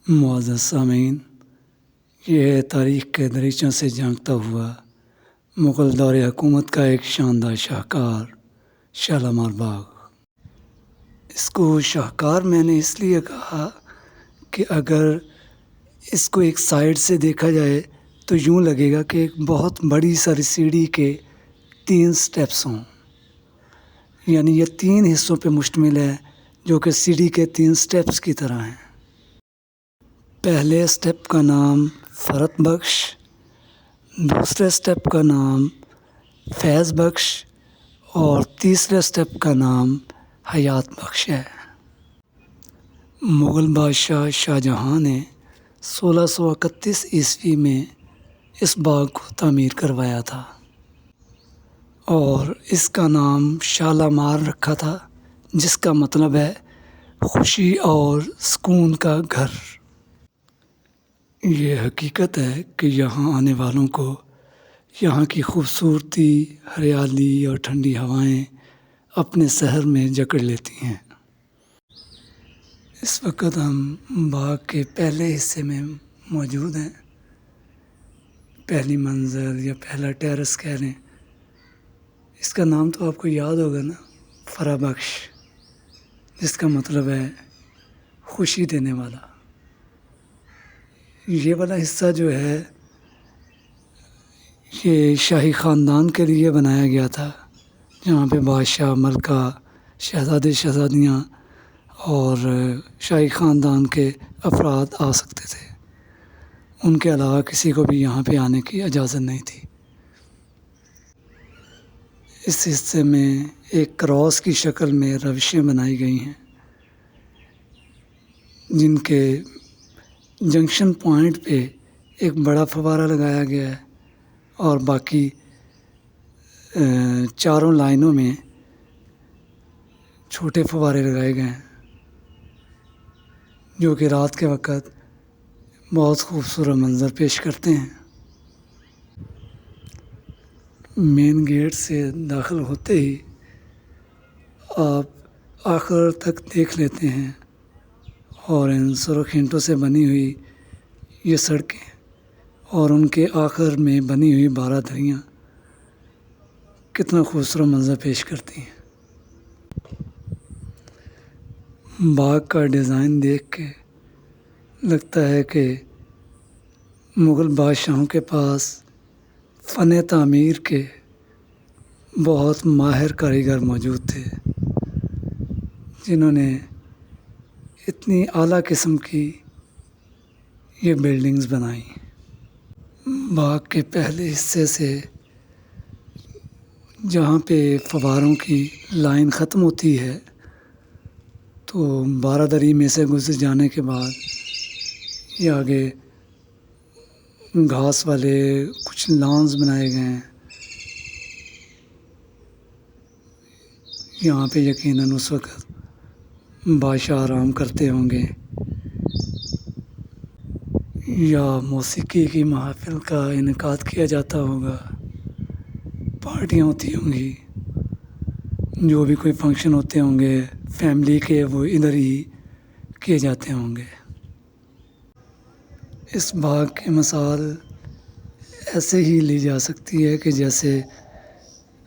معزز سامعین، یہ ہے تاریخ کے دریچوں سے جھانکتا ہوا مغل دور حکومت کا ایک شاندار شاہکار شالامار باغ۔ اس کو شاہکار میں نے اس لیے کہا کہ اگر اس کو ایک سائڈ سے دیکھا جائے تو یوں لگے گا کہ ایک بہت بڑی ساری سیڑھی کے 3 سٹیپس ہوں، یعنی یہ 3 حصوں پہ مشتمل ہے جو کہ سیڑھی کے 3 سٹیپس کی طرح ہیں۔ پہلے سٹیپ کا نام فرت بخش، دوسرے سٹیپ کا نام فیض بخش اور تیسرے سٹیپ کا نام حیات بخش ہے۔ مغل بادشاہ شاہ جہاں نے 1631 عیسوی میں اس باغ کو تعمیر کروایا تھا اور اس کا نام شالامار رکھا تھا، جس کا مطلب ہے خوشی اور سکون کا گھر۔ یہ حقیقت ہے کہ یہاں آنے والوں کو یہاں کی خوبصورتی، ہریالی اور ٹھنڈی ہوائیں اپنے سحر میں جکڑ لیتی ہیں۔ اس وقت ہم باغ کے پہلے حصے میں موجود ہیں۔ پہلی منزل یا پہلا ٹیرس کہہ لیں، اس کا نام تو آپ کو یاد ہوگا نا، فرا بخش، جس کا مطلب ہے خوشی دینے والا۔ یہ والا حصہ جو ہے یہ شاہی خاندان کے لیے بنایا گیا تھا، جہاں پہ بادشاہ، ملکہ، شہزادے، شہزادیاں اور شاہی خاندان کے افراد آ سکتے تھے۔ ان کے علاوہ کسی کو بھی یہاں پہ آنے کی اجازت نہیں تھی۔ اس حصے میں ایک کراس کی شکل میں روشیں بنائی گئی ہیں، جن کے جنکشن پوائنٹ پہ ایک بڑا فوارہ لگایا گیا ہے اور باقی 4 لائنوں میں چھوٹے فوارے لگائے گئے ہیں، جو کہ رات کے وقت بہت خوبصورت منظر پیش کرتے ہیں۔ مین گیٹ سے داخل ہوتے ہی آپ آخر تک دیکھ لیتے ہیں اور ان سرخ اینٹوں سے بنی ہوئی یہ سڑکیں اور ان کے آخر میں بنی ہوئی بارہ دریاں کتنا خوبصورت منظر پیش کرتی ہیں۔ باغ کا ڈیزائن دیکھ کے لگتا ہے کہ مغل بادشاہوں کے پاس فن تعمیر کے بہت ماہر کاریگر موجود تھے، جنہوں نے اتنی اعلیٰ قسم کی یہ بلڈنگز بنائیں۔ باغ کے پہلے حصے سے جہاں پہ فواروں کی لائن ختم ہوتی ہے تو 12 دری میں سے گزر جانے کے بعد یہ آگے گھاس والے کچھ لانز بنائے گئے ہیں۔ یہاں پہ یقیناً اس وقت بادشاہ آرام کرتے ہوں گے یا موسیقی کی محافل کا انعقاد کیا جاتا ہوگا، پارٹیاں ہوتی ہوں گی، جو بھی کوئی فنکشن ہوتے ہوں گے فیملی کے، وہ ادھر ہی کیے جاتے ہوں گے۔ اس باغ کی مثال ایسے ہی لی جا سکتی ہے کہ جیسے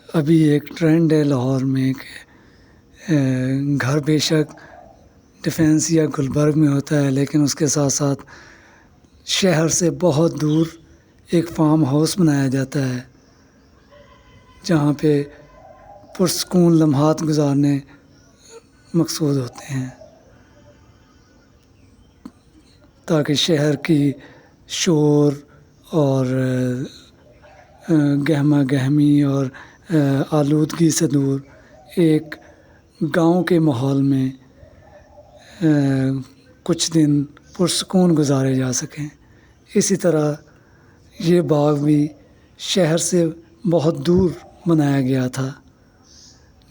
ابھی ایک ٹرینڈ ہے لاہور میں کہ گھر بے شک ڈیفینس یا گلبرگ میں ہوتا ہے، لیکن اس کے ساتھ ساتھ شہر سے بہت دور ایک فارم ہاؤس بنایا جاتا ہے، جہاں پہ پرسکون لمحات گزارنے مقصود ہوتے ہیں، تاکہ شہر کی شور اور گہما گہمی اور آلودگی سے دور ایک گاؤں کے ماحول میں کچھ دن پرسکون گزارے جا سکیں۔ اسی طرح یہ باغ بھی شہر سے بہت دور بنایا گیا تھا۔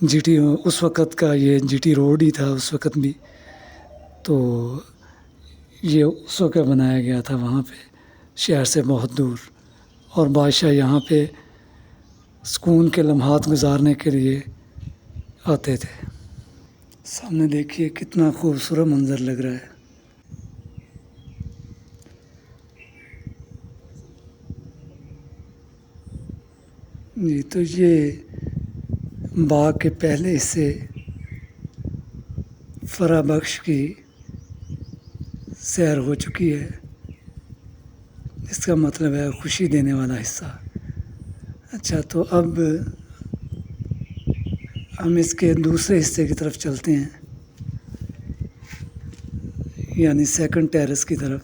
جی ٹی اس وقت کا یہ جی ٹی روڈ ہی تھا اس وقت بھی، تو یہ اس وقت بنایا گیا تھا وہاں پہ شہر سے بہت دور، اور بادشاہ یہاں پہ سکون کے لمحات گزارنے کے لیے آتے تھے۔ سامنے دیکھیے کتنا خوبصورت منظر لگ رہا ہے۔ جی تو یہ باغ کے پہلے حصے فرح بخش کی سیر ہو چکی ہے، اس کا مطلب ہے خوشی دینے والا حصہ۔ اچھا تو اب ہم اس کے دوسرے حصے کی طرف چلتے ہیں، یعنی سیکنڈ ٹیرس کی طرف۔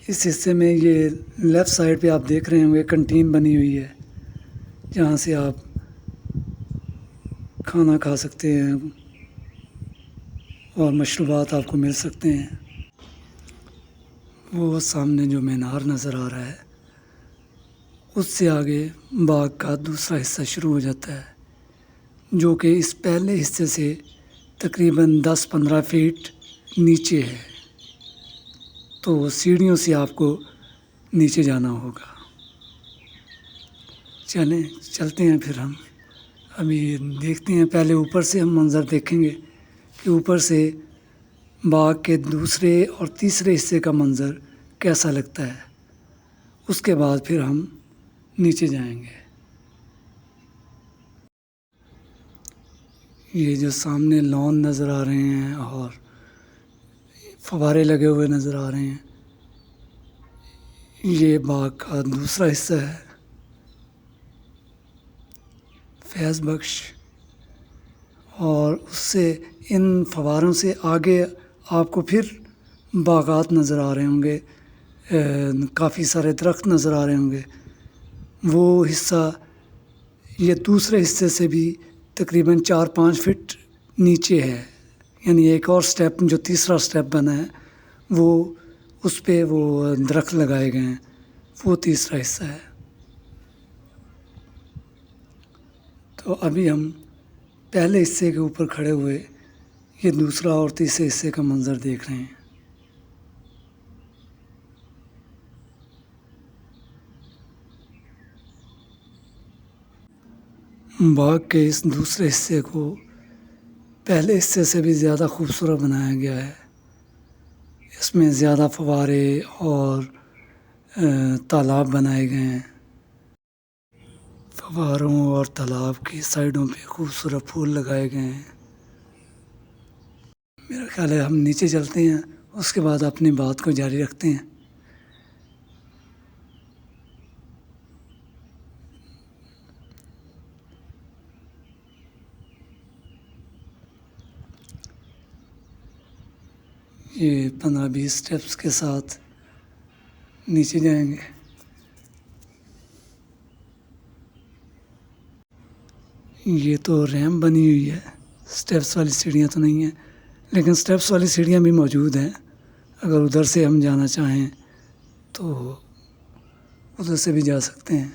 اس حصے میں یہ لیفٹ سائڈ پہ آپ دیکھ رہے ہوں گے کنٹین بنی ہوئی ہے، جہاں سے آپ کھانا کھا سکتے ہیں اور مشروبات آپ کو مل سکتے ہیں۔ وہ سامنے جو مینار نظر آ رہا ہے، اس سے آگے باغ کا دوسرا حصہ شروع ہو جاتا ہے، جو کہ اس پہلے حصے سے تقریباً 10-15 فٹ نیچے ہے، تو سیڑھیوں سے آپ کو نیچے جانا ہوگا۔ چلیں چلتے ہیں پھر ہم ابھی دیکھتے ہیں، پہلے اوپر سے ہم منظر دیکھیں گے کہ اوپر سے باغ کے دوسرے اور تیسرے حصے کا منظر کیسا لگتا ہے، اس کے بعد پھر ہم نیچے جائیں گے۔ یہ جو سامنے لان نظر آ رہے ہیں اور فوارے لگے ہوئے نظر آ رہے ہیں، یہ باغ کا دوسرا حصہ ہے، فیض بخش۔ اور اس سے ان فواروں سے آگے آپ کو پھر باغات نظر آ رہے ہوں گے، کافی سارے درخت نظر آ رہے ہوں گے۔ وہ حصہ یہ دوسرے حصے سے بھی تقریباً 4-5 فٹ نیچے ہے، یعنی ایک اور سٹیپ جو تیسرا سٹیپ بنا ہے، وہ اس پہ وہ درخت لگائے گئے ہیں، وہ تیسرا حصہ ہے۔ تو ابھی ہم پہلے حصے کے اوپر کھڑے ہوئے یہ دوسرا اور تیسرے حصے کا منظر دیکھ رہے ہیں۔ باغ کے اس دوسرے حصے کو پہلے حصے سے بھی زیادہ خوبصورت بنایا گیا ہے۔ اس میں زیادہ فوارے اور تالاب بنائے گئے ہیں۔ فواروں اور تالاب کی سائڈوں پہ خوبصورت پھول لگائے گئے ہیں۔ میرا خیال ہے ہم نیچے چلتے ہیں، اس کے بعد اپنی بات کو جاری رکھتے ہیں۔ یہ 15-20 سٹیپس کے ساتھ نیچے جائیں گے۔ یہ تو ریمپ بنی ہوئی ہے، سٹیپس والی سیڑھیاں تو نہیں ہیں، لیکن سٹیپس والی سیڑھیاں بھی موجود ہیں۔ اگر ادھر سے ہم جانا چاہیں تو ادھر سے بھی جا سکتے ہیں،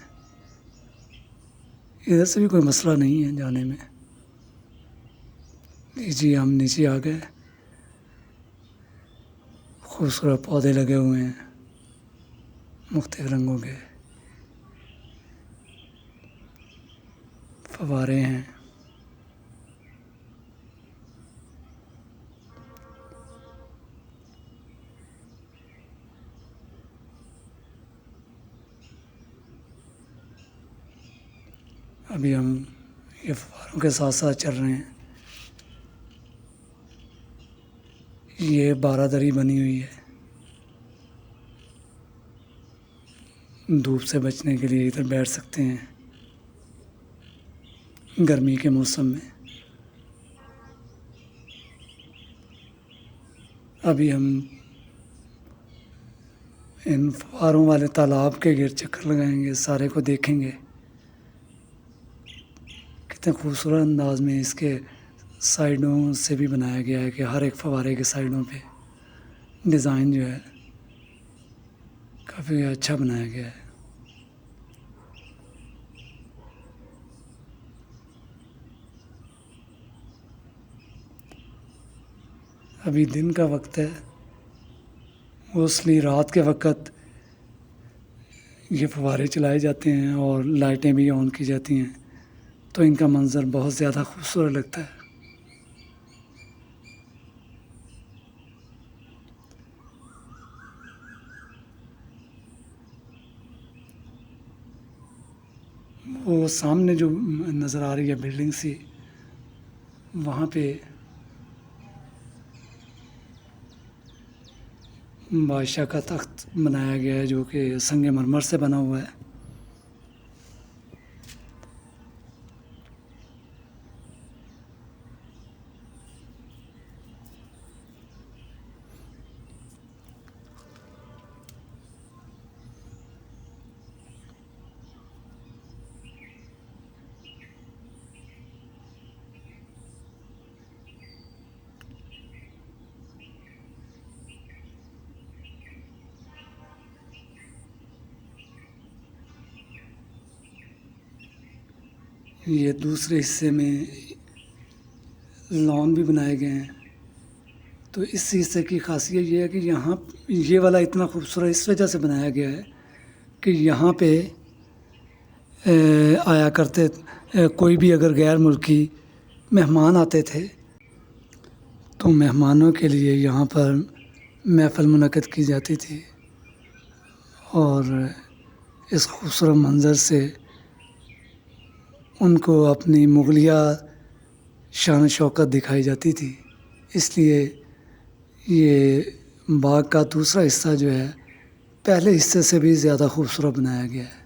ادھر سے بھی کوئی مسئلہ نہیں ہے جانے میں۔ جی ہم نیچے آ گئے، خوبصورت پودے لگے ہوئے ہیں مختلف رنگوں کے، فوارے ہیں۔ ابھی ہم یہ فواروں کے ساتھ ساتھ چل رہے ہیں۔ یہ بارہ دری بنی ہوئی ہے، دھوپ سے بچنے کے لیے ادھر بیٹھ سکتے ہیں گرمی کے موسم میں۔ ابھی ہم ان فواروں والے تالاب کے گرد چکر لگائیں گے، سارے کو دیکھیں گے، کتنے خوبصورت انداز میں اس کے سائڈوں سے بھی بنایا گیا ہے کہ ہر ایک فوارے کے سائڈوں پہ ڈیزائن جو ہے کافی اچھا بنایا گیا ہے۔ ابھی دن کا وقت ہے، موسٹلی رات کے وقت یہ فوارے چلائے جاتے ہیں اور لائٹیں بھی آن کی جاتی ہیں، تو ان کا منظر بہت زیادہ خوبصورت لگتا ہے۔ وہ سامنے جو نظر آ رہی ہے بلڈنگ سی، وہاں پہ بادشاہ کا تخت بنایا گیا ہے جو کہ سنگ مرمر سے بنا ہوا ہے۔ یہ دوسرے حصے میں لان بھی بنائے گئے ہیں۔ تو اس حصے کی خاصیت یہ ہے کہ یہاں یہ والا اتنا خوبصورت اس وجہ سے بنایا گیا ہے کہ یہاں پہ آیا کرتے کوئی بھی اگر غیر ملکی مہمان آتے تھے تو مہمانوں کے لیے یہاں پر محفل منعقد کی جاتی تھی، اور اس خوبصورت منظر سے ان کو اپنی مغلیہ شان و شوکت دکھائی جاتی تھی۔ اس لیے یہ باغ کا دوسرا حصہ جو ہے پہلے حصے سے بھی زیادہ خوبصورت بنایا گیا ہے۔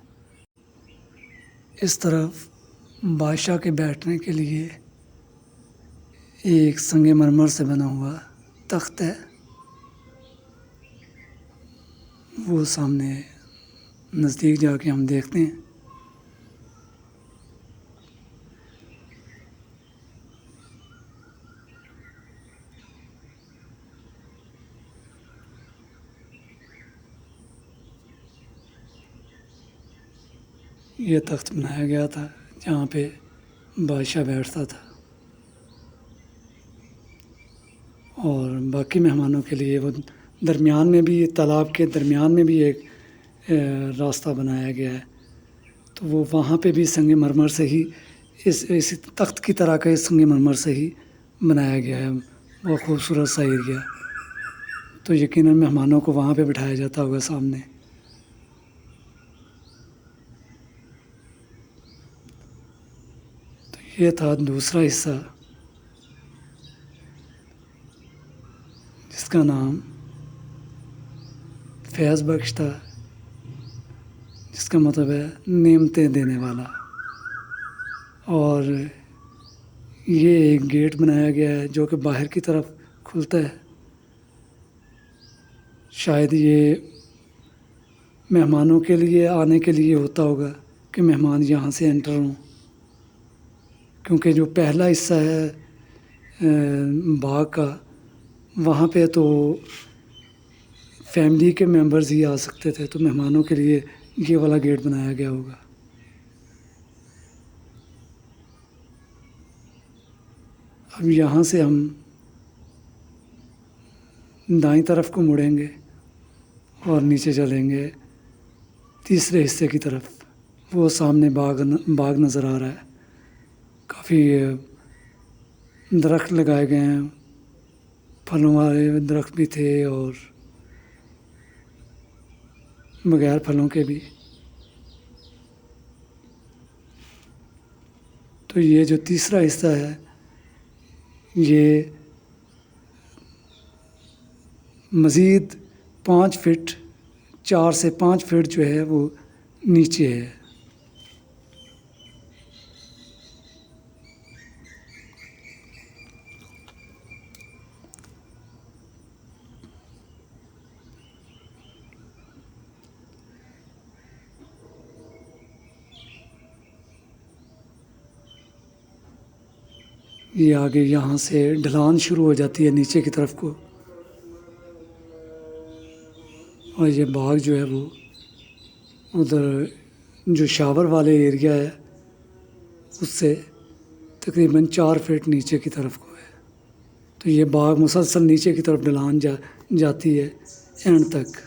اس طرف بادشاہ کے بیٹھنے کے لیے ایک سنگ مرمر سے بنا ہوا تخت ہے، وہ سامنے نزدیک جا کے ہم دیکھتے ہیں۔ یہ تخت بنایا گیا تھا جہاں پہ بادشاہ بیٹھتا تھا، اور باقی مہمانوں کے لیے وہ درمیان میں بھی، تالاب کے درمیان میں بھی ایک راستہ بنایا گیا ہے، تو وہ وہاں پہ بھی سنگ مرمر سے ہی اس تخت کی طرح کا سنگ مرمر سے ہی بنایا گیا ہے، وہ خوبصورت سا ایریا۔ تو یقیناً مہمانوں کو وہاں پہ بٹھایا جاتا ہوگا سامنے۔ تو یہ تھا دوسرا حصہ جس کا نام فیض بخش تھا، جس کا مطلب ہے نعمتیں دینے والا۔ اور یہ ایک گیٹ بنایا گیا ہے جو کہ باہر کی طرف کھلتا ہے، شاید یہ مہمانوں کے لیے آنے کے لیے ہوتا ہوگا کہ مہمان یہاں سے انٹر ہوں، کیونکہ جو پہلا حصہ ہے باغ کا، وہاں پہ تو فیملی کے ممبرز ہی آ سکتے تھے، تو مہمانوں کے لیے یہ والا گیٹ بنایا گیا ہوگا۔ اب یہاں سے ہم دائیں طرف کو مڑیں گے اور نیچے چلیں گے تیسرے حصے کی طرف۔ وہ سامنے باغ نظر آ رہا ہے، کافی درخت لگائے گئے ہیں، پھلوں والے درخت بھی تھے اور بغیر پھلوں کے بھی۔ تو یہ جو تیسرا حصہ ہے یہ مزید 5 فٹ، 4 سے 5 فٹ جو ہے وہ نیچے ہے۔ یہ آگے یہاں سے ڈھلان شروع ہو جاتی ہے نیچے کی طرف کو، اور یہ باغ جو ہے وہ ادھر جو شاور والے ایریا ہے اس سے تقریباً 4 فٹ نیچے کی طرف کو ہے۔ تو یہ باغ مسلسل نیچے کی طرف ڈھلان جاتی ہے اینڈ تک۔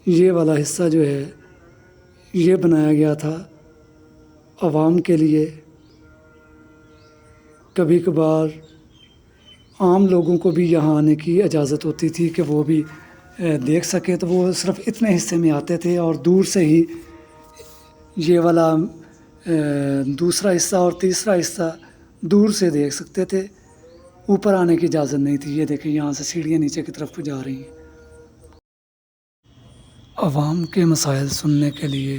یہ والا حصہ جو ہے یہ بنایا گیا تھا عوام کے لیے، کبھی کبھار عام لوگوں کو بھی یہاں آنے کی اجازت ہوتی تھی کہ وہ بھی دیکھ سکے، تو وہ صرف اتنے حصے میں آتے تھے اور دور سے ہی یہ والا دوسرا حصہ اور تیسرا حصہ دور سے دیکھ سکتے تھے، اوپر آنے کی اجازت نہیں تھی۔ یہ دیکھیں یہاں سے سیڑھیاں نیچے کی طرف کو جا رہی ہیں۔ عوام کے مسائل سننے کے لیے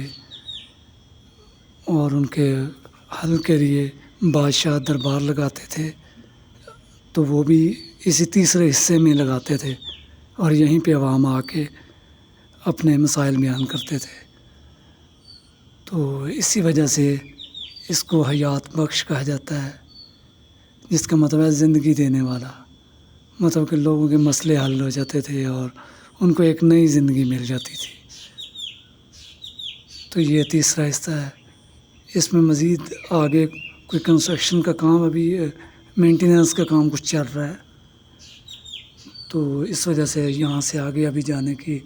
اور ان کے حل کے لیے بادشاہ دربار لگاتے تھے، تو وہ بھی اسی تیسرے حصے میں لگاتے تھے اور یہیں پہ عوام آ کے اپنے مسائل بیان کرتے تھے۔ تو اسی وجہ سے اس کو حیات بخش کہا جاتا ہے، جس کا مطلب ہے زندگی دینے والا، مطلب کہ لوگوں کے مسئلے حل ہو جاتے تھے اور ان کو ایک نئی زندگی مل جاتی تھی۔ تو یہ تیسرا حصہ ہے۔ اس میں مزید آگے کوئی کنسٹرکشن کا کام، ابھی مینٹیننس کا کام کچھ چل رہا ہے، تو اس وجہ سے یہاں سے آگے ابھی جانے کی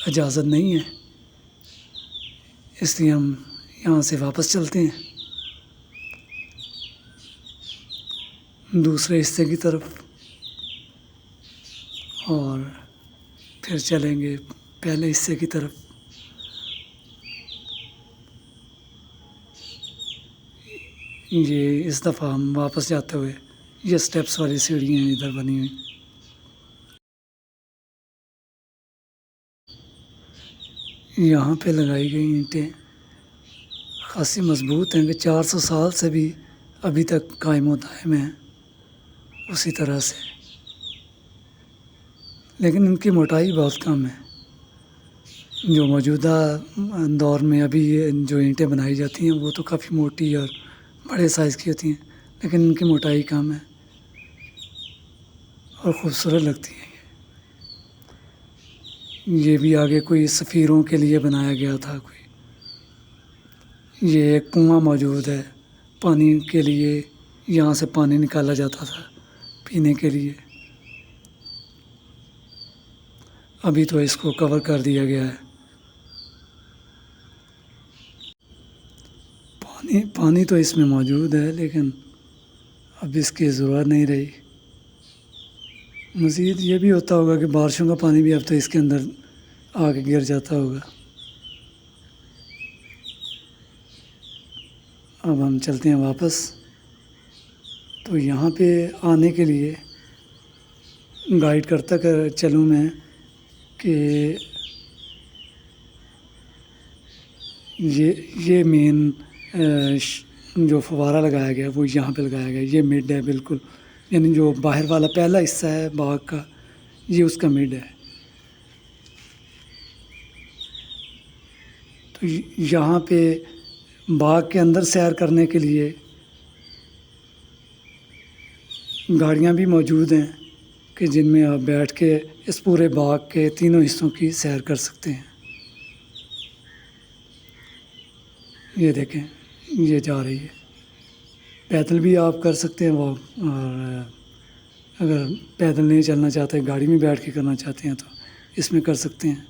اجازت نہیں ہے، اس لیے ہم یہاں سے واپس چلتے ہیں دوسرے حصے کی طرف، اور پھر چلیں گے پہلے حصے کی طرف۔ یہ اس دفعہ ہم واپس جاتے ہوئے یہ سٹیپس والی سیڑھیاں ہیں ادھر بنی ہوئی، یہاں پہ لگائی گئی اینٹیں خاصی مضبوط ہیں کہ 400 سال سے بھی ابھی تک قائم و دائم ہیں اسی طرح سے، لیکن ان کی موٹائی بہت کم ہے۔ جو موجودہ دور میں ابھی جو اینٹیں بنائی جاتی ہیں وہ تو کافی موٹی اور بڑے سائز کی ہوتی ہیں، لیکن ان کی موٹائی کم ہے اور خوبصورت لگتی ہیں۔ یہ بھی آگے کوئی سفیروں کے لیے بنایا گیا تھا کوئی، یہ ایک کنواں موجود ہے پانی کے لیے، یہاں سے پانی نکالا جاتا تھا پینے کے لیے، ابھی تو اس کو کور کر دیا گیا ہے۔ پانی تو اس میں موجود ہے لیکن اب اس کی ضرورت نہیں رہی۔ مزید یہ بھی ہوتا ہوگا کہ بارشوں کا پانی بھی اب تو اس کے اندر آ کے گر جاتا ہوگا۔ اب ہم چلتے ہیں واپس، تو یہاں پہ آنے کے لیے گائیڈ کرتا چلوں میں کہ یہ مین جو فوارہ لگایا گیا وہ یہاں پہ لگایا گیا، یہ مڈ ہے بالکل، یعنی جو باہر والا پہلا حصہ ہے باغ کا یہ اس کا مڈ ہے۔ تو یہاں پہ باغ کے اندر سیر کرنے کے لیے گاڑیاں بھی موجود ہیں کہ جن میں آپ بیٹھ کے اس پورے باغ کے تینوں حصوں کی سیر کر سکتے ہیں۔ یہ دیکھیں یہ جا رہی ہے، پیدل بھی آپ کر سکتے ہیں وہ، اور اگر پیدل نہیں چلنا چاہتے گاڑی میں بیٹھ کے کرنا چاہتے ہیں تو اس میں کر سکتے ہیں۔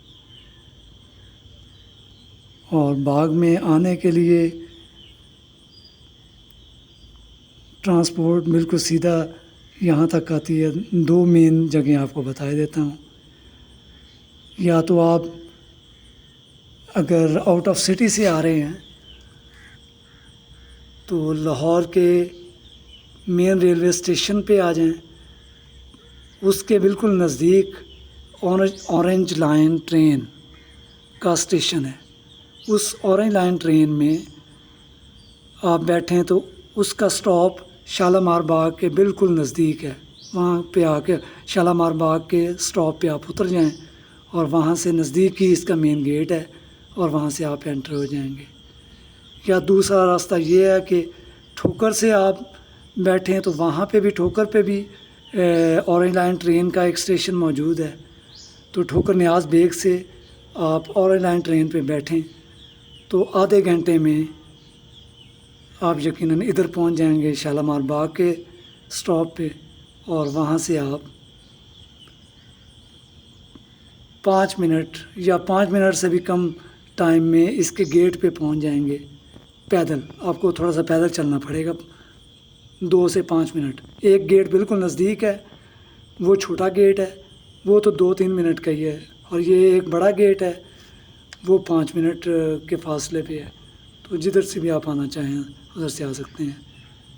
اور باغ میں آنے کے لیے ٹرانسپورٹ بالکل سیدھا یہاں تک آتی ہے۔ 2 مین جگہیں آپ کو بتا دیتا ہوں، یا تو آپ اگر آؤٹ آف سٹی سے آ رہے ہیں تو لاہور کے مین ریلوے اسٹیشن پہ آ جائیں، اس کے بالکل نزدیک اورنج لائن ٹرین کا اسٹیشن ہے، اس اورنج لائن ٹرین میں آپ بیٹھیں تو اس کا سٹاپ شالامار باغ کے بالکل نزدیک ہے، وہاں پہ آ کے شالامار باغ کے سٹاپ پہ آپ اتر جائیں اور وہاں سے نزدیک ہی اس کا مین گیٹ ہے اور وہاں سے آپ انٹر ہو جائیں گے۔ یا دوسرا راستہ یہ ہے کہ ٹھوکر سے آپ بیٹھیں تو وہاں پہ بھی ٹھوکر پہ بھی اورنج لائن ٹرین کا ایک اسٹیشن موجود ہے، تو ٹھوکر نیاز بیگ سے آپ اورنج لائن ٹرین پہ بیٹھیں تو آدھے گھنٹے میں آپ یقیناً ادھر پہنچ جائیں گے شالامار باغ کے سٹاپ پہ، اور وہاں سے آپ 5 منٹ یا 5 منٹ سے بھی کم ٹائم میں اس کے گیٹ پہ پہنچ جائیں گے۔ پیدل آپ کو تھوڑا سا پیدل چلنا پڑے گا 2 سے 5 منٹ. ایک گیٹ بالکل نزدیک ہے، وہ چھوٹا گیٹ ہے، وہ تو 2-3 منٹ کا ہی ہے، اور یہ ایک بڑا گیٹ ہے، وہ 5 منٹ کے فاصلے پہ ہے. تو جدھر سے بھی آپ آنا چاہیں ادھر سے آ سکتے ہیں.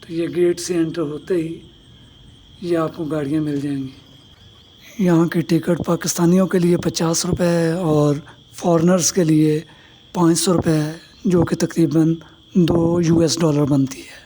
تو یہ گیٹ سے انٹر ہوتے ہی یہ آپ کو گاڑیاں مل جائیں گی. یہاں کی ٹکٹ پاکستانیوں کے لیے 50 روپے ہے اور فارنرز کے لیے 500 روپے ہے، جو کہ تقریباً $2 بنتی ہے.